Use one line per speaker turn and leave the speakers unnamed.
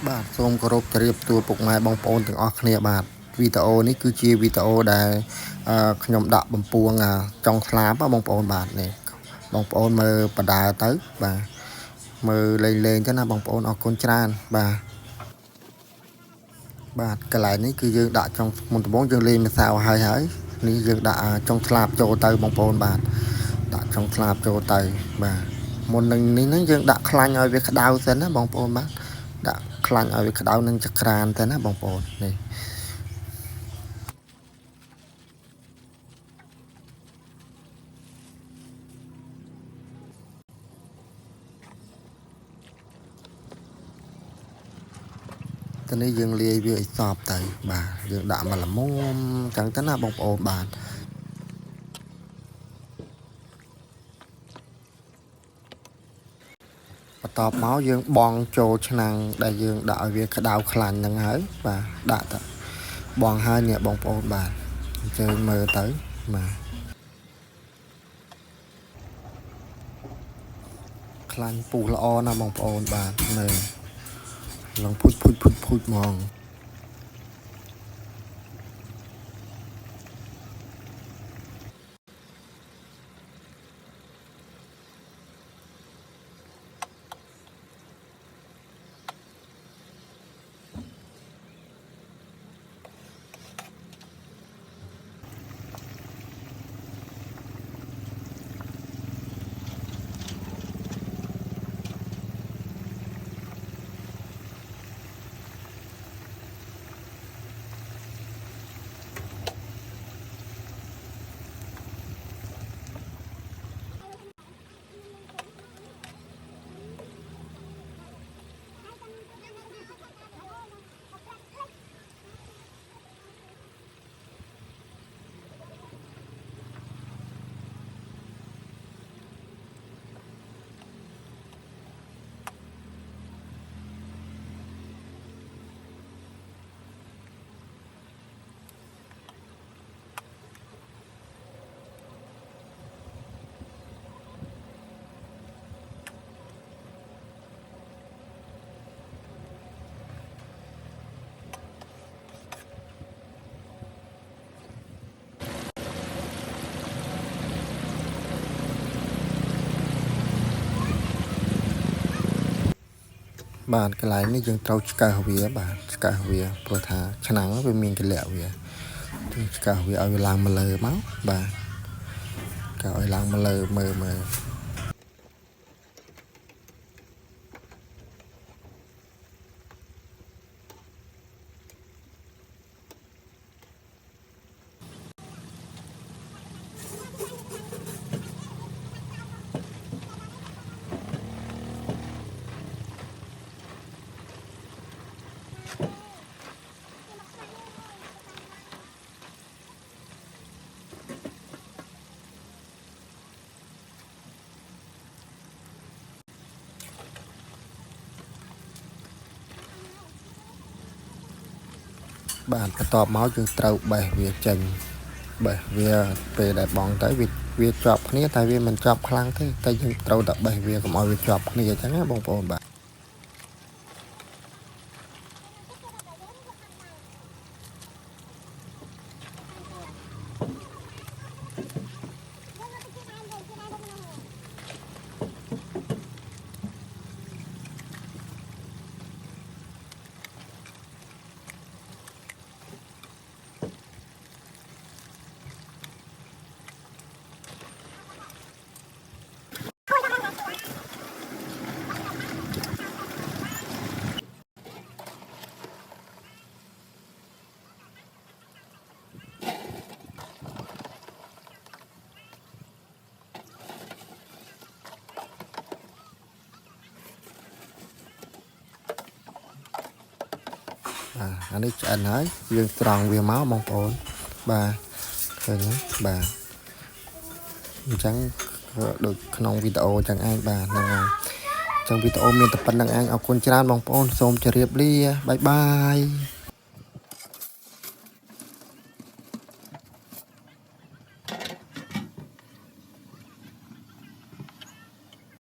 បាទសូមគោរពជម្រាបសួរពុកម៉ែបងប្អូនទាំងអស់គ្នាបាទវីដេអូនេះគឺជាវីដេអូដែលខ្ញុំដាក់បំពួងចុងស្លាបបងប្អូនបាទនេះបងប្អូនមើលបដាទៅបាទមើលលេងទៅណាបងប្អូនអរគុណច្រើនបាទកន្លែងនេះគឺយើងដាក់ចុងមុនដំបូងយើងលេងម្សៅហើយនេះយើងដាក់ចុងស្លាបចូលទៅបងប្អូនបាទដាក់ចុងស្លាបចូលទៅបាទមុននឹងនេះយើងដាក់ខ្លាញ់ឲ្យវាក្តៅសិនណាបងប្អូនបាទដាក់ខ្លាញ់ឲ្យវាក្តៅនឹងចក្រានទៅណាបងប្អូននេះតនេះយើងលាយវាឲ្យសព្វទៅបាទយើងដាក់មកល្មមអញ្ចឹងទៅណាបងប្អូនបាទបន្ទាប់មកយើងបង់ចូលឆ្នាំងដែលយើងដាក់ឲ្យវាក្តៅខ្លាញ់ហ្នឹងហើយបាទដាក់ទៅបងហើយនេះបងប្អូនបាទអញ្ជើញមើលទៅបាទខ្លាញ់ពុះល្អណាស់បងប្អូនបាទនៅឡើងភុចហ្មងបាទកន្លែងនេះយើងត្រូវឆ្កឹះវាបាទឆ្កឹះវាព្រោះថាឆ្នាំងវាមានកលៈវាឆ្កឹះវាឲ្យវាឡើងមកលើមកបាទក៏ឲ្យឡើងមកលើមើលបាទបន្ទាប់មកយើងត្រូវបេះវាចេញបេះវាពេលដែលបងទៅវាជាប់គ្នាតែវាមិនជាប់ខ្លាំងទេតែយើងត្រូវតែបេះវាកុំឲ្យវាជាប់គ្នាអញ្ចឹងណាបងប្អូនបាទអានេះឆ្អិនហើយយើងត្រង់វាមកបងប្អូនបាទឃើញបាទអញ្ចឹងដូចក្នុងវីដេអូចឹងឯងបាទហ្នឹងហើយអញ្ចឹងវីដេអូមានតែប៉ុណ្្នឹងឯងអរគុណច្រើនបងប្អូនសូមជម្រាបលាបាយបាយ